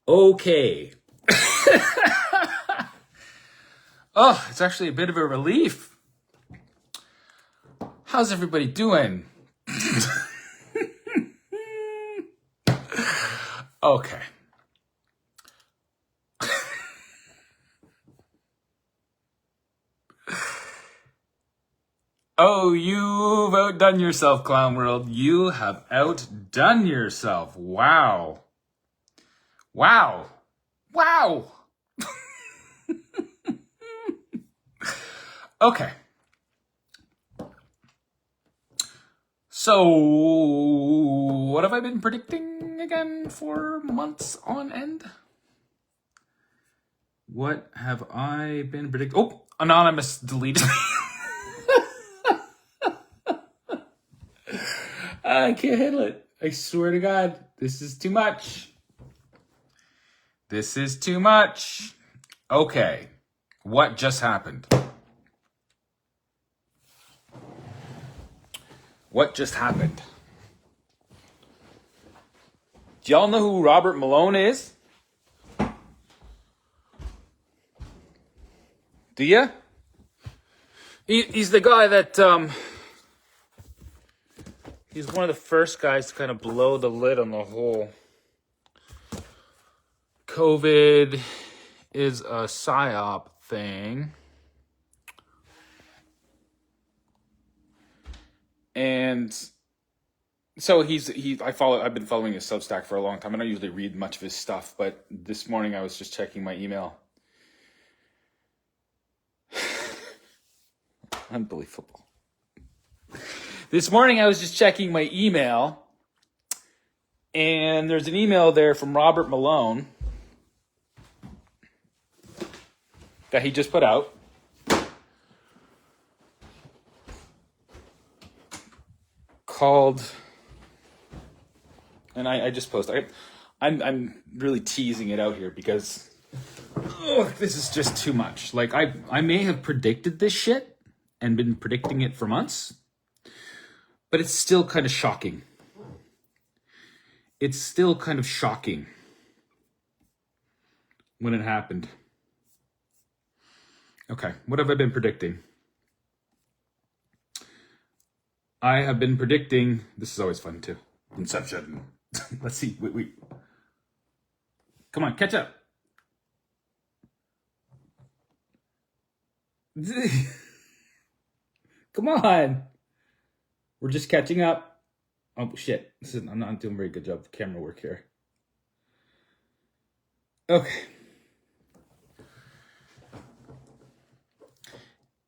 Okay. Oh, it's actually a bit of a relief. How's everybody doing? Okay. Oh, you've outdone yourself, Clown World. You have outdone yourself. Wow. Wow. Wow. Okay. So, what have I been predicting again for months on end? What have I been predicting? Oh, Anonymous deleted. I can't handle it. I swear to God, this is too much. This is too much. Okay, what just happened? What just happened? Do y'all know who Robert Malone is? Do ya? He's the guy that, he's one of the first guys to kind of blow the lid on the whole COVID is a psyop thing. And so I've been following his Substack for a long time. I don't usually read much of his stuff, but this morning I was just checking my email. Unbelievable. This morning I was just checking my email, and there's an email there from Robert Malone that he just put out. Called, and I just posted. I'm really teasing it out here because this is just too much. Like I may have predicted this shit and been predicting it for months, but it's still kind of shocking. It's still kind of shocking when it happened. Okay, what have I been predicting? I have been predicting, this is always fun too, Inception. Let's see, wait. Come on, catch up. Come on. We're just catching up. Oh shit, I'm not doing a very good job of camera work here. Okay.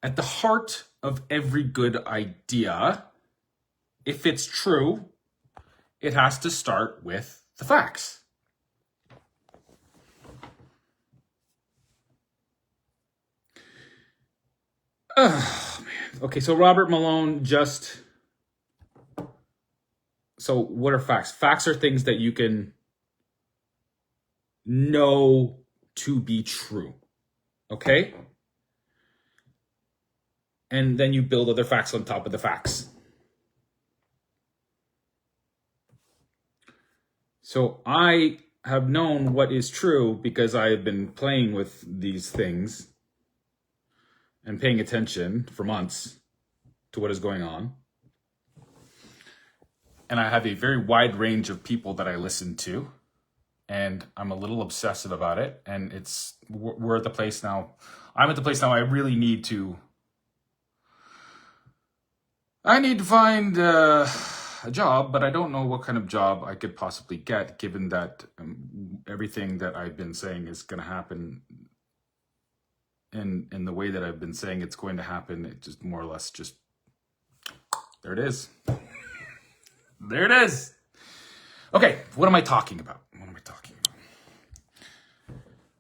At the heart of every good idea, if it's true, it has to start with the facts. Oh, man. Okay, so Robert Malone So what are facts? Facts are things that you can know to be true. Okay? And then you build other facts on top of the facts. So I have known what is true because I have been playing with these things and paying attention for months to what is going on. And I have a very wide range of people that I listen to, and I'm a little obsessive about it. And we're at the place now. I'm at the place now I really need to find a job, but I don't know what kind of job I could possibly get, given that everything that I've been saying is going to happen in the way that I've been saying it's going to happen. It just more or less just, there it is. There it is. Okay, what am I talking about?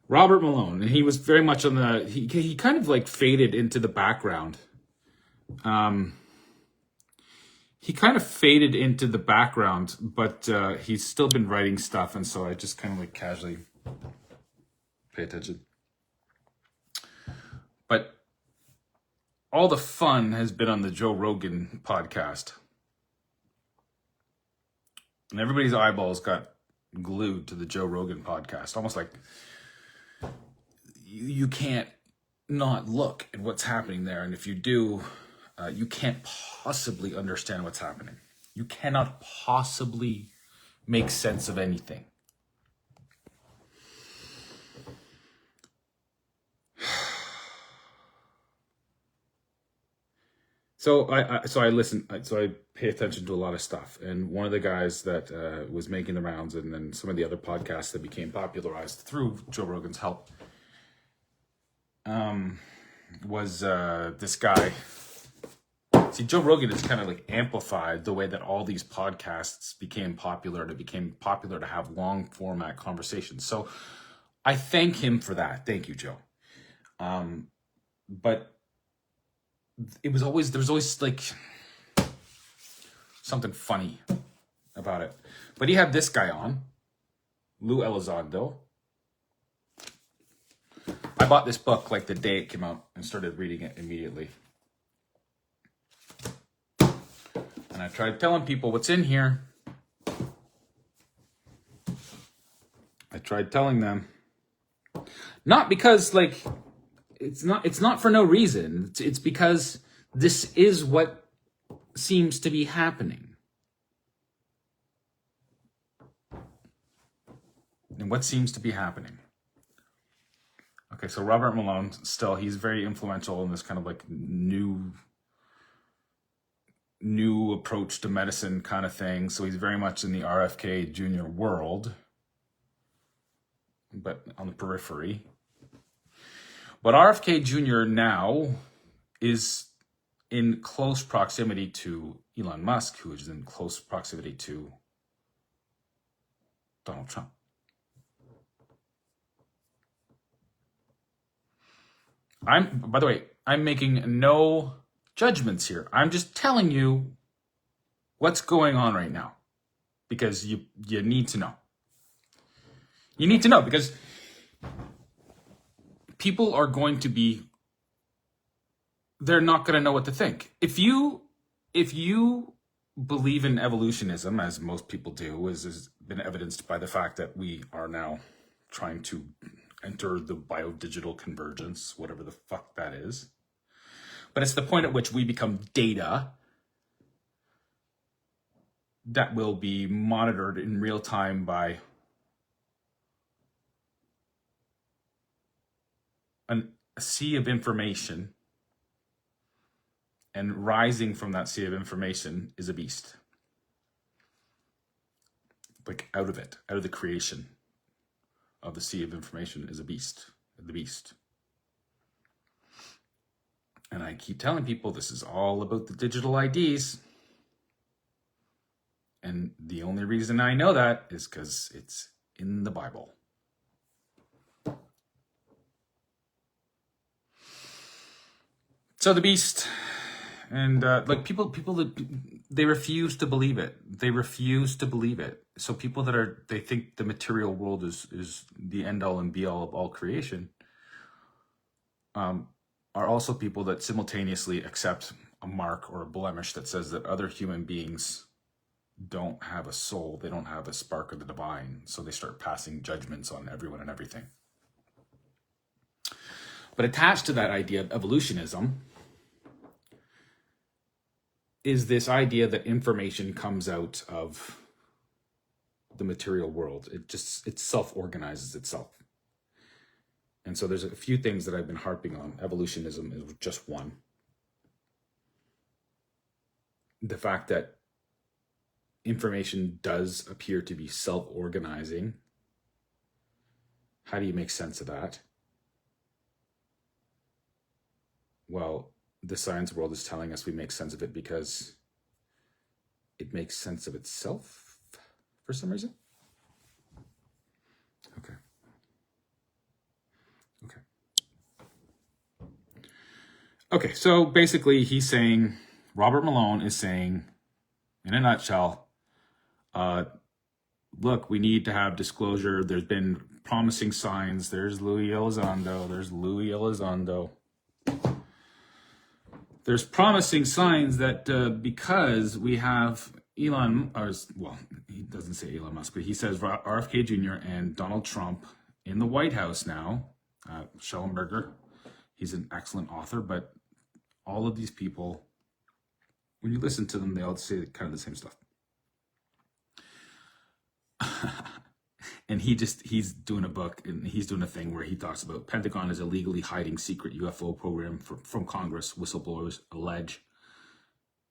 Robert Malone, and he was very much on he kind of like faded into the background. He kind of faded into the background, but he's still been writing stuff, and so I just kind of like casually pay attention. But all the fun has been on the Joe Rogan podcast. And everybody's eyeballs got glued to the Joe Rogan podcast, almost like you can't not look at what's happening there. And if you do, you can't possibly understand what's happening. You cannot possibly make sense of anything. So I listen. So I pay attention to a lot of stuff. And one of the guys that was making the rounds, and then some of the other podcasts that became popularized through Joe Rogan's help, was this guy. See, Joe Rogan has kind of like amplified the way that all these podcasts became popular. And it became popular to have long format conversations. So I thank him for that. Thank you, Joe. But there was always like something funny about it. But he had this guy on, Lou Elizondo. I bought this book like the day it came out and started reading it immediately. And I tried telling people what's in here. I tried telling them, not because like, it's not for no reason. It's because this is what seems to be happening. And what seems to be happening? Okay, so Robert Malone, still, he's very influential in this kind of like new approach to medicine kind of thing. So he's very much in the RFK Jr. world, but on the periphery. But RFK Jr. now is in close proximity to Elon Musk, who is in close proximity to Donald Trump. By the way, I'm making no judgments here. I'm just telling you what's going on right now, because you need to know. You need to know, because people are going to be, they're not going to know what to think. If you believe in evolutionism, as most people do, as has been evidenced by the fact that we are now trying to enter the biodigital convergence, whatever the fuck that is. But it's the point at which we become data that will be monitored in real time by a sea of information, and rising from that sea of information is a beast. Like out of the creation of the sea of information is a beast, the beast. And I keep telling people this is all about the digital IDs. And the only reason I know that is because it's in the Bible. So the beast, and like people that they refuse to believe it. They refuse to believe it. So people they think the material world is the end all and be all of all creation, are also people that simultaneously accept a mark or a blemish that says that other human beings don't have a soul. They don't have a spark of the divine. So they start passing judgments on everyone and everything. But attached to that idea of evolutionism is this idea that information comes out of the material world. It self-organizes itself. And so there's a few things that I've been harping on. Evolutionism is just one. The fact that information does appear to be self-organizing. How do you make sense of that? Well, the science world is telling us we make sense of it because it makes sense of itself for some reason. Okay, so basically he's saying, Robert Malone is saying, in a nutshell, look, we need to have disclosure. There's been promising signs. There's Louis Elizondo. There's promising signs that because we have Elon, well, he doesn't say Elon Musk, but he says RFK Jr. and Donald Trump in the White House now. Schellenberger, he's an excellent author, but all of these people, when you listen to them, they all say kind of the same stuff. And he's doing a book, and he's doing a thing where he talks about Pentagon is illegally hiding secret UFO program from Congress, whistleblowers allege.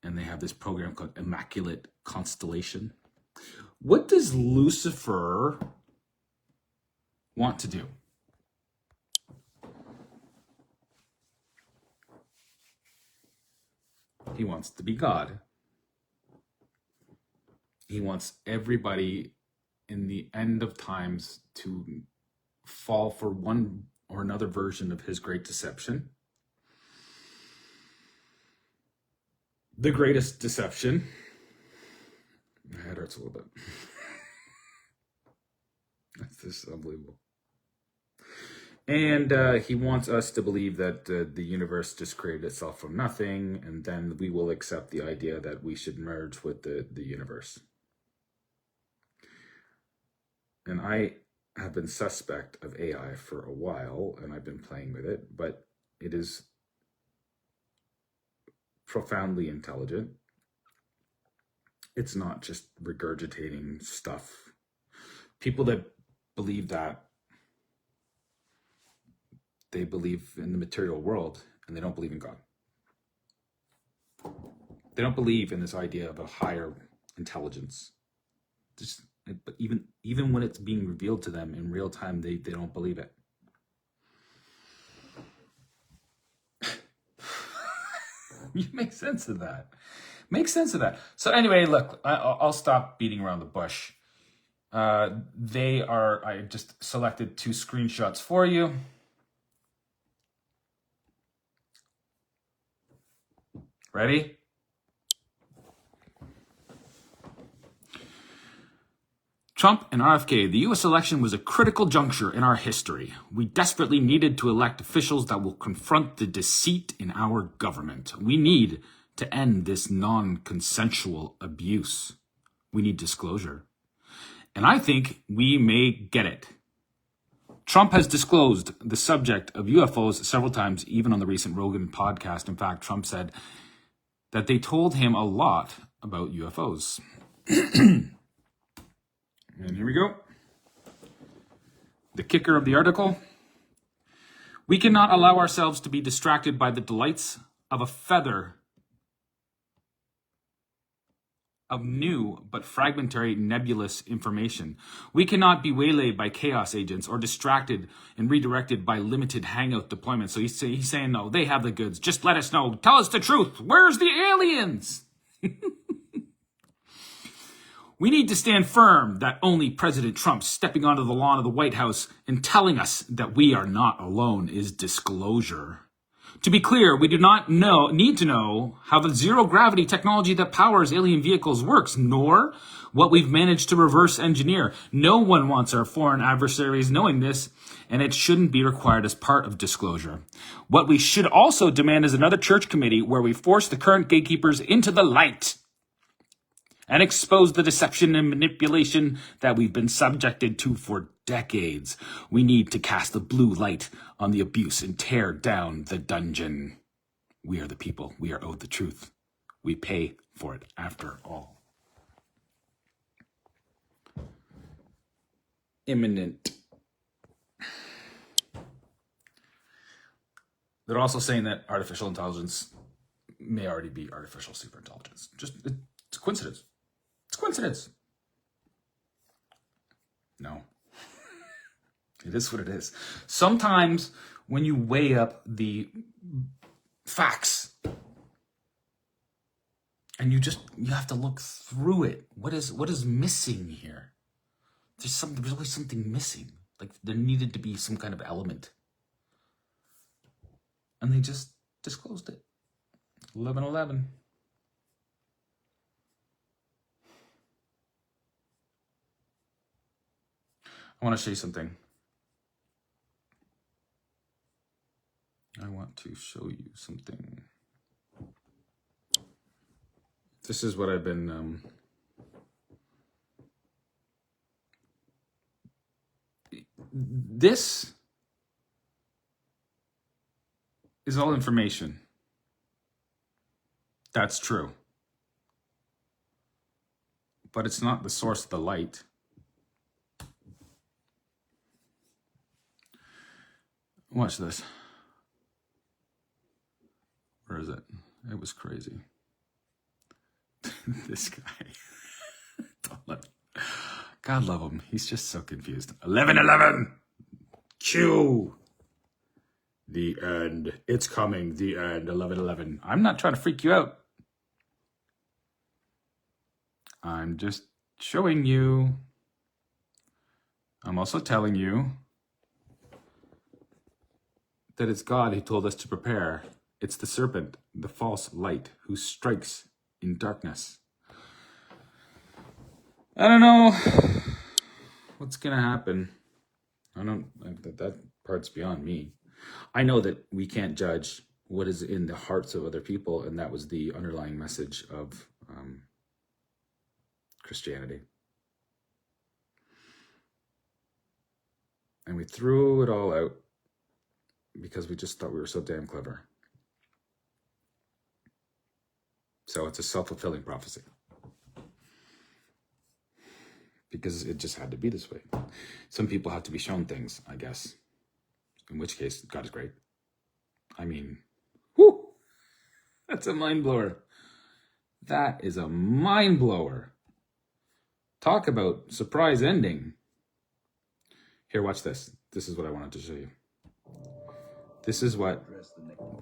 And they have this program called Immaculate Constellation. What does Lucifer want to do? He wants to be God. He wants everybody in the end of times to fall for one or another version of his great deception. The greatest deception. My head hurts a little bit. That's just unbelievable. And he wants us to believe that the universe just created itself from nothing, and then we will accept the idea that we should merge with the universe. And I have been suspect of AI for a while, and I've been playing with it, but it is profoundly intelligent. It's not just regurgitating stuff. People that believe that, they believe in the material world and they don't believe in God. They don't believe in this idea of a higher intelligence. But even when it's being revealed to them in real time, they don't believe it. You make sense of that. Make sense of that. So anyway, look, I'll stop beating around the bush. I just selected 2 screenshots for you. Ready? Trump and RFK, the U.S. election was a critical juncture in our history. We desperately needed to elect officials that will confront the deceit in our government. We need to end this non-consensual abuse. We need disclosure. And I think we may get it. Trump has disclosed the subject of UFOs several times, even on the recent Rogan podcast. In fact, Trump said that they told him a lot about UFOs. And here we go. The kicker of the article. We cannot allow ourselves to be distracted by the delights of a feather of new but fragmentary nebulous information. We cannot be waylaid by chaos agents or distracted and redirected by limited hangout deployments. So he's saying, no, they have the goods. Just let us know. Tell us the truth. Where's the aliens? We need to stand firm that only President Trump stepping onto the lawn of the White House and telling us that we are not alone is disclosure. To be clear, we do not need to know how the zero-gravity technology that powers alien vehicles works, nor what we've managed to reverse engineer. No one wants our foreign adversaries knowing this, and it shouldn't be required as part of disclosure. What we should also demand is another church committee where we force the current gatekeepers into the light and expose the deception and manipulation that we've been subjected to for decades. We need to cast a blue light on the abuse and tear down the dungeon. We are the people. We are owed the truth. We pay for it after all. Imminent. They're also saying that artificial intelligence may already be artificial superintelligence. It's a coincidence. It's a coincidence. No. It is what it is. Sometimes when you weigh up the facts and you have to look through it. What is missing here? There's always something missing. Like there needed to be some kind of element. And they just disclosed it. 11/11. I want to show you something. This is what I've been This is all information. That's true. But it's not the source of the light. Watch this. Where is it? It was crazy. This guy. God love him. He's just so confused. 11:11. Q. The end. It's coming. The end. 11:11. I'm not trying to freak you out. I'm just showing you. I'm also telling you that it's God who told us to prepare. It's the serpent, the false light, who strikes in darkness. I don't know what's going to happen. That part's beyond me. I know that we can't judge what is in the hearts of other people, and that was the underlying message of Christianity. And we threw it all out because we just thought we were so damn clever. So it's a self-fulfilling prophecy. Because it just had to be this way. Some people have to be shown things, I guess. In which case, God is great. I mean, whoo! That's a mind blower. That is a mind blower. Talk about surprise ending. Here, watch this. This is what I wanted to show you. This is what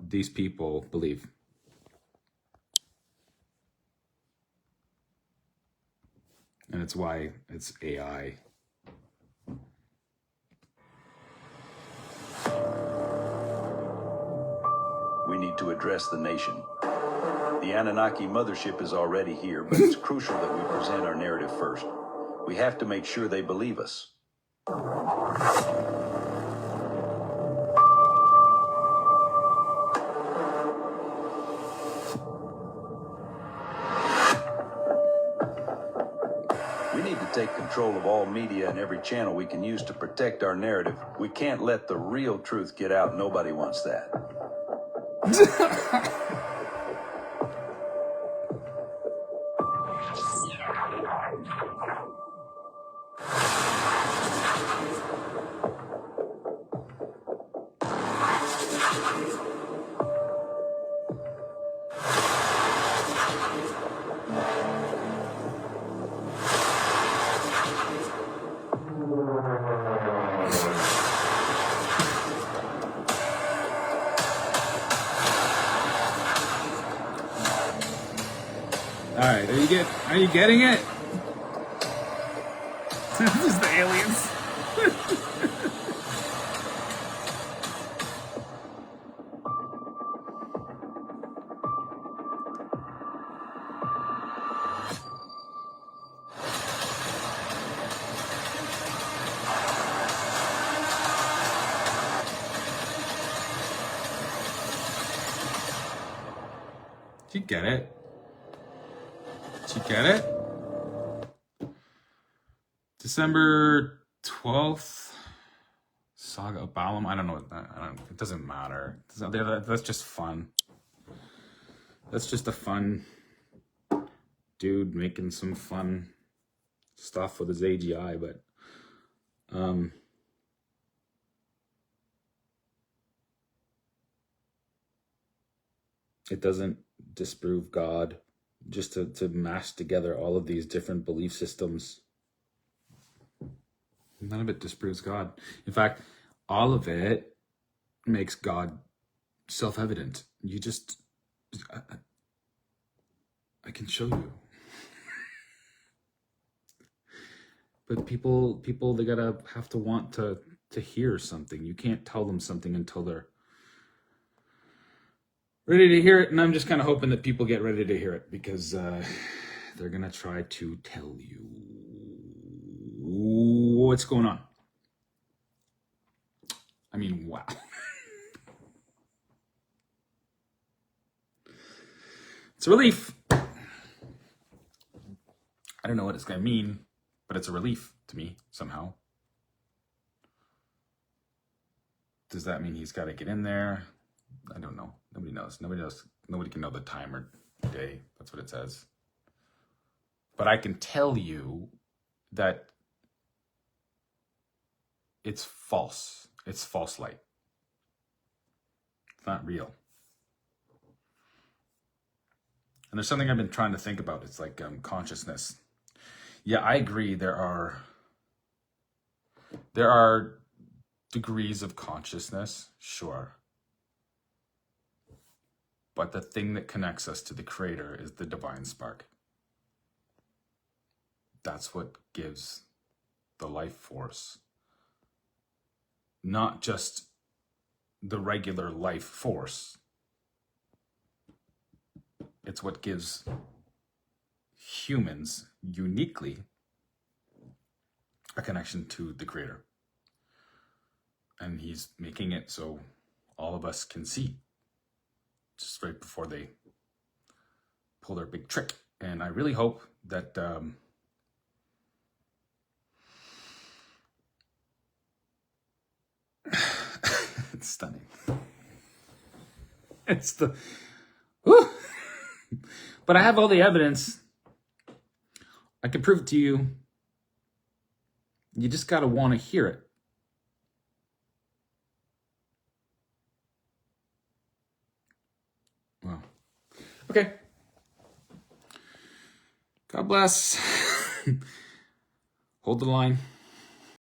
these people believe. And it's why it's AI. We need to address the nation. The Anunnaki mothership is already here, but it's crucial that we present our narrative first. We have to make sure they believe us. We need to take control of all media and every channel we can use to protect our narrative. We can't let the real truth get out. Nobody wants that. All right, are you getting it? This is the aliens. Did you get it? Did you get it? December 12th, Saga of Balaam. I don't know what that. It doesn't matter. That's just fun. That's just a fun dude making some fun stuff with his AGI, but it doesn't disprove God. Just to mash together all of these different belief systems. None of it disproves God. In fact, all of it makes God self-evident. You just, I can show you. But people, they have to want to hear something. You can't tell them something until they're ready to hear it. And I'm just kind of hoping that people get ready to hear it, because they're going to try to tell you what's going on. I mean, wow. It's a relief. I don't know what it's going to mean, but it's a relief to me somehow. does that mean he's got to get in there? I don't know. Nobody knows. Nobody can know the time or day. That's what it says. But I can tell you that it's false. It's false light. It's not real. And there's something I've been trying to think about. It's like consciousness. Yeah, I agree. There are degrees of consciousness, sure. But the thing that connects us to the Creator is the divine spark. That's what gives the life force. Not just the regular life force. It's what gives humans uniquely a connection to the Creator. And he's making it so all of us can see just right before they pull their big trick. And I really hope that it's stunning. It's the whew. But I have all the evidence. I can prove it to you. You just got to want to hear it. Wow. Okay. God bless. Hold the line.